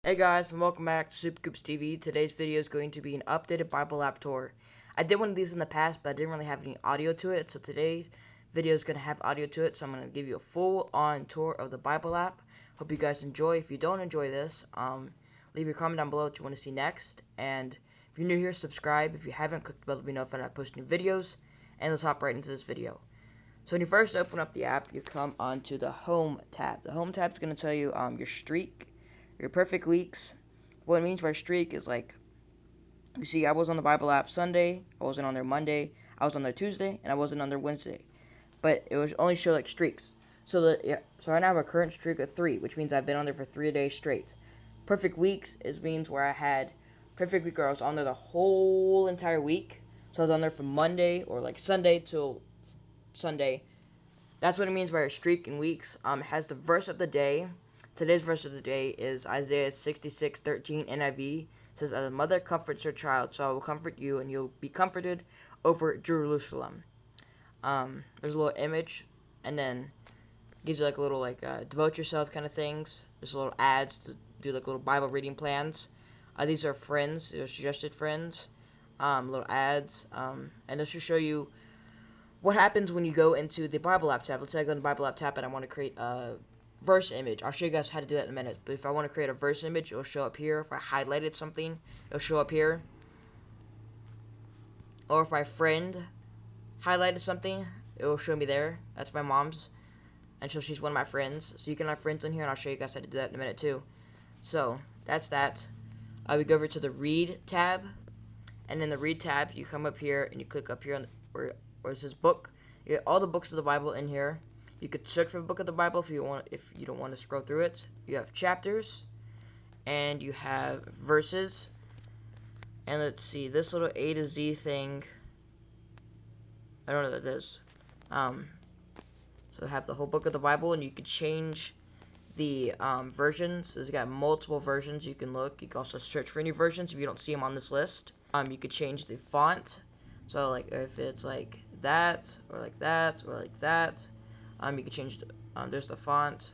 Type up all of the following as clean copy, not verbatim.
Hey guys, and welcome back to SuperCoop's TV. Today's video is going to be an updated Bible app tour. I did one of these in the past, but I didn't really have any audio to it, so today's video is going to have audio to it, so I'm going to give you a full-on tour of the Bible app. Hope you guys enjoy. If you don't enjoy this, leave your comment down below what you want to see next, and if you're new here, subscribe. If you haven't, click the bell to be notified when I post new videos, and let's hop right into this video. So when you first open up the app, you come onto the Home tab. The Home tab is going to tell you your streak, your perfect weeks. What it means by streak is like, you see, I was on the Bible app Sunday, I wasn't on there Monday, I was on there Tuesday, and I wasn't on there Wednesday. But it was only show like streaks. So right now I have a current streak of 3, which means I've been on there for 3 days straight. Perfect weeks means where I had perfect week where I was on there the whole entire week. So I was on there from Monday or like Sunday till Sunday. That's what it means by a streak in weeks. It has the verse of the day. Today's verse of the day is Isaiah 66:13 NIV. It says, "As a mother comforts her child, so I will comfort you, and you'll be comforted over Jerusalem." There's a little image, and then gives you like a little devote yourself kind of things. There's little ads to do like little Bible reading plans. These are friends, they're suggested friends. Little ads, and this should show you what happens when you go into the Bible app tab. Let's say I go in the Bible app tab and I want to create a verse image. I'll show you guys how to do that in a minute. But if I want to create a verse image, it'll show up here. If I highlighted something, it'll show up here. Or if my friend highlighted something, it will show me there. That's my mom's. And so she's one of my friends. So you can have friends in here, and I'll show you guys how to do that in a minute too. So that's that. We go over to the Read tab. And in the Read tab, you come up here and you click up here on where it says Book. You get all the books of the Bible in here. You could search for a book of the Bible if you don't want to scroll through it. You have chapters, and you have verses. And let's see, this little A to Z thing, I don't know what that is. So I have the whole book of the Bible, and you could change the versions. It's got multiple versions you can look. You can also search for any versions if you don't see them on this list. You could change the font. So like if it's like that or like that or like that, you could change there's the font.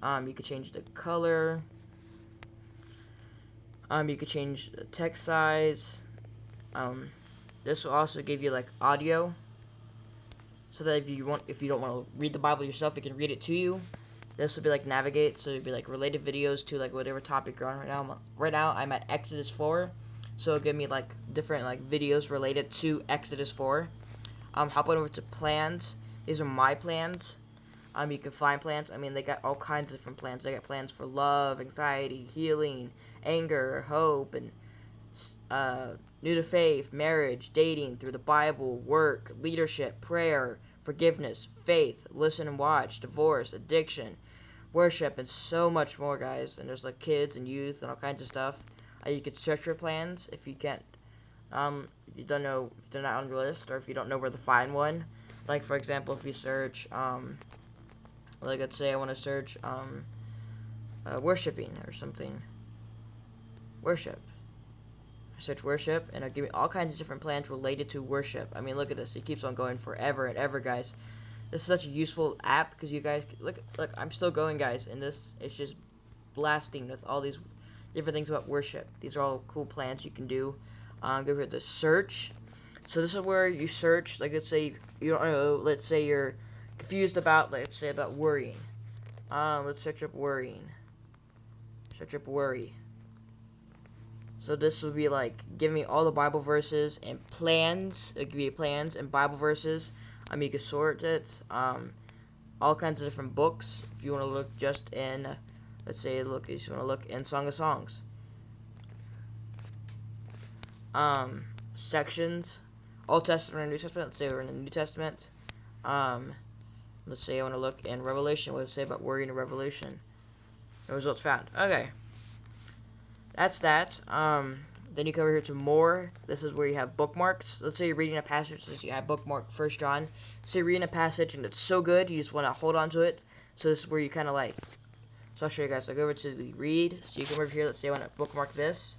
You could change the color. You could change the text size. This will also give you like audio, so that if you don't want to read the Bible yourself, it can read it to you. This would be like navigate, so it'd be like related videos to like whatever topic you're on right now. Right now I'm at Exodus 4, so it'll give me like different like videos related to Exodus 4. Hop on over to plans. These are my plans. You can find plans. I mean, they got all kinds of different plans. They got plans for love, anxiety, healing, anger, hope, and new to faith, marriage, dating, through the Bible, work, leadership, prayer, forgiveness, faith, listen and watch, divorce, addiction, worship, and so much more, guys. And there's like kids and youth and all kinds of stuff. You could search your plans if you can't, you don't know if they're not on your list, or if you don't know where to find one. Like for example, if you search, like let's say I want to search, worshiping or something, worship. I search worship, and it'll give me all kinds of different plans related to worship. I mean, look at this. It keeps on going forever and ever, guys. This is such a useful app because you guys look. I'm still going, guys, and this is just blasting with all these different things about worship. These are all cool plans you can do. Go here to search. So this is where you search. Like let's say you don't know. Let's say you're confused about, let's say, about worrying. Let's search up worrying. Search up worry. So this would be like give me all the Bible verses and plans. It'll give you plans and Bible verses. You can sort it. All kinds of different books. If you want to look just in, let's say, if you want to look in Song of Songs. Sections. Old Testament or New Testament. Let's say we're in the New Testament. Let's say I want to look in Revelation. What does it say about worrying in Revelation? The results found. Okay. That's that. Then you come over here to more. This is where you have bookmarks. Let's say you're reading a passage. So you have bookmark 1 John. So you're reading a passage and it's so good, you just want to hold on to it. So this is where you kind of like. So I'll show you guys. I'll go over to the read. So you come over here. Let's say I want to bookmark this.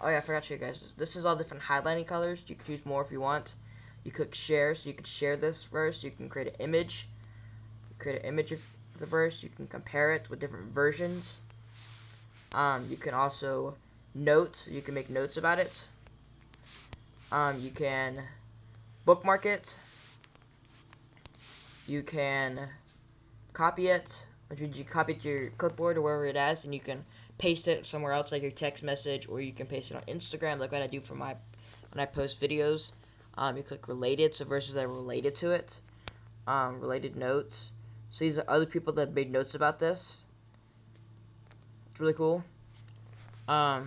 Oh yeah, I forgot to show you guys. This is all different highlighting colors. You can choose more if you want. You click share, so you can share this verse. You can create an image. Create an image of the verse. You can compare it with different versions. You can also note. You can make notes about it. You can bookmark it. You can copy it, which means you copy it to your clipboard or wherever it is, and you can paste it somewhere else, like your text message, or you can paste it on Instagram, like what I do for when I post videos. You click related, so verses that are related to it, related notes. So these are other people that made notes about this. It's really cool. So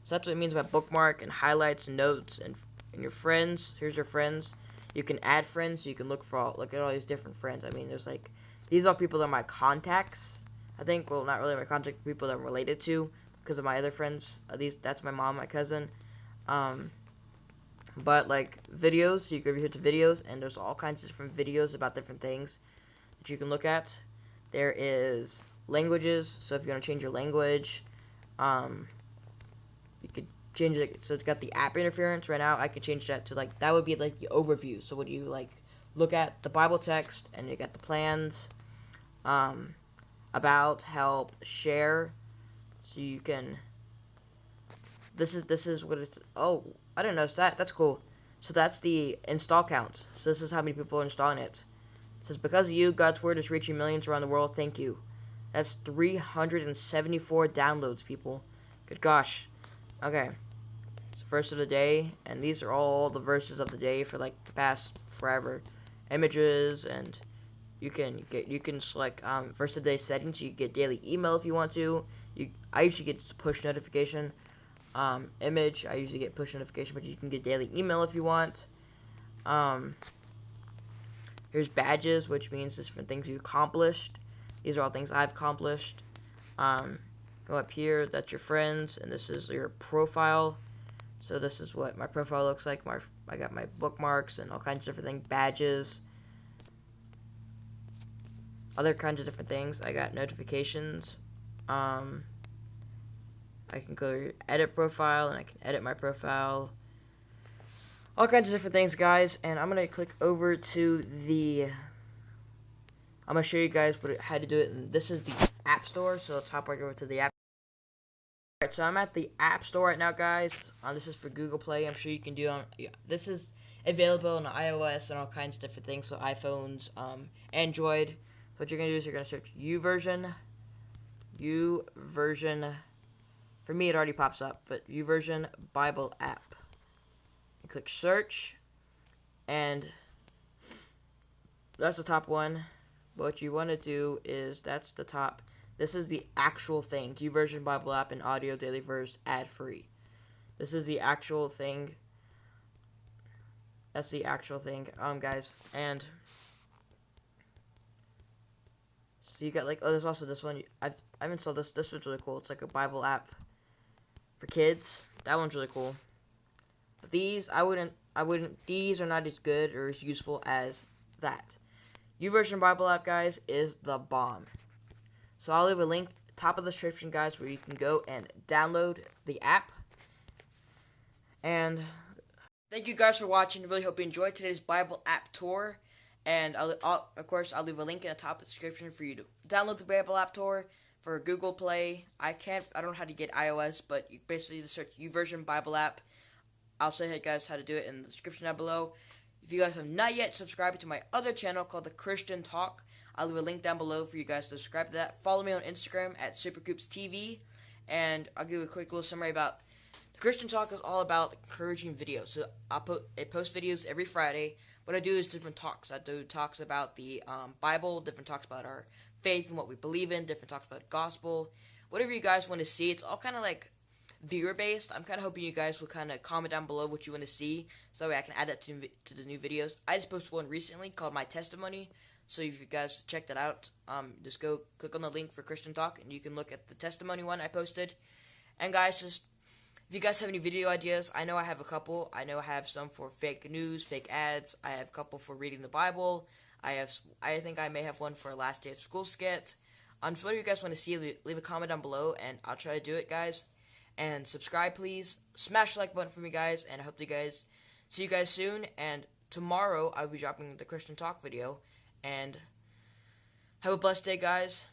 that's what it means by bookmark and highlights and notes and your friends. Here's your friends. You can add friends. So you can look at all these different friends. I mean, there's like these are people that are my contacts. I think, well, not really my contacts, people that I'm related to because of my other friends. That's my mom, my cousin. But like videos, so you can go here to videos, and there's all kinds of different videos about different things that you can look at. There is languages. So if you want to change your language, you could change it. So it's got the app interference right now. I could change that to like, that would be like the overview. So what do you like look at the Bible text, and you got the plans, about, help, share. So you can, this is what it's, oh, I didn't notice that. That's cool. So that's the install count. So this is how many people are installing it. It says, because of you, God's word is reaching millions around the world. Thank you. That's 374 downloads, people. Good gosh. Okay. So verse of the day, and these are all the verses of the day for like the past forever. Images, and you can select verse of the day settings. You get daily email if you want to. I usually get push notification. Image, I usually get push notification, but you can get daily email if you want. Here's badges, which means different things you accomplished. These are all things I've accomplished. Go up here, that's your friends, and this is your profile. So this is what my profile looks like. I got my bookmarks and all kinds of different things, badges, other kinds of different things. I got notifications. I can go to edit profile, and I can edit my profile. All kinds of different things, guys. And I'm gonna click over to the. I'm gonna show you guys how to do it. And this is the App Store. So let's hop right over to the app. Alright, so I'm at the App Store right now, guys. This is for Google Play. I'm sure you can do on. Yeah, this is available on iOS and all kinds of different things. So iPhones, Android. So what you're gonna do is you're gonna search YouVersion. For me, it already pops up, but YouVersion Bible App. You click search, and that's the top one. What you want to do is, that's the top. This is the actual thing. YouVersion Bible App and Audio Daily Verse ad free. This is the actual thing. That's the actual thing, guys. And so you got like, oh, there's also this one. I've installed this. This one's really cool. It's like a Bible app for kids. That one's really cool. But these, I wouldn't. These are not as good or as useful as that. YouVersion Bible App, guys, is the bomb. So I'll leave a link top of the description, guys, where you can go and download the app. And thank you guys for watching. Really hope you enjoyed today's Bible app tour. And of course, I'll leave a link in the top of the description for you to download the Bible app tour for Google Play. I don't know how to get iOS, but you basically search YouVersion Bible App. I'll show you guys how to do it in the description down below. If you guys have not yet subscribed to my other channel called The Christian Talk, I'll leave a link down below for you guys to subscribe to that. Follow me on Instagram at SuperCoopsTV, and I'll give you a quick little summary about The Christian Talk is all about encouraging videos. So I post videos every Friday. What I do is different talks. I do talks about the Bible, different talks about our faith and what we believe in, different talks about gospel, whatever you guys want to see. It's all kind of like viewer based. I'm kind of hoping you guys will kind of comment down below what you want to see, so that way I can add that to the new videos. I just posted one recently called My Testimony, so if you guys check that out, just go click on the link for Christian Talk, and you can look at the testimony one I posted. And guys, just if you guys have any video ideas, I know I have a couple. I know I have some for fake news, fake ads. I have a couple for reading the Bible. I think I may have one for a last day of school skit. So whatever you guys want to see, leave a comment down below, and I'll try to do it, guys. And subscribe, please. Smash the like button for me, guys. And I hope see you guys soon. And tomorrow I'll be dropping the Christian Talk video. And have a blessed day, guys.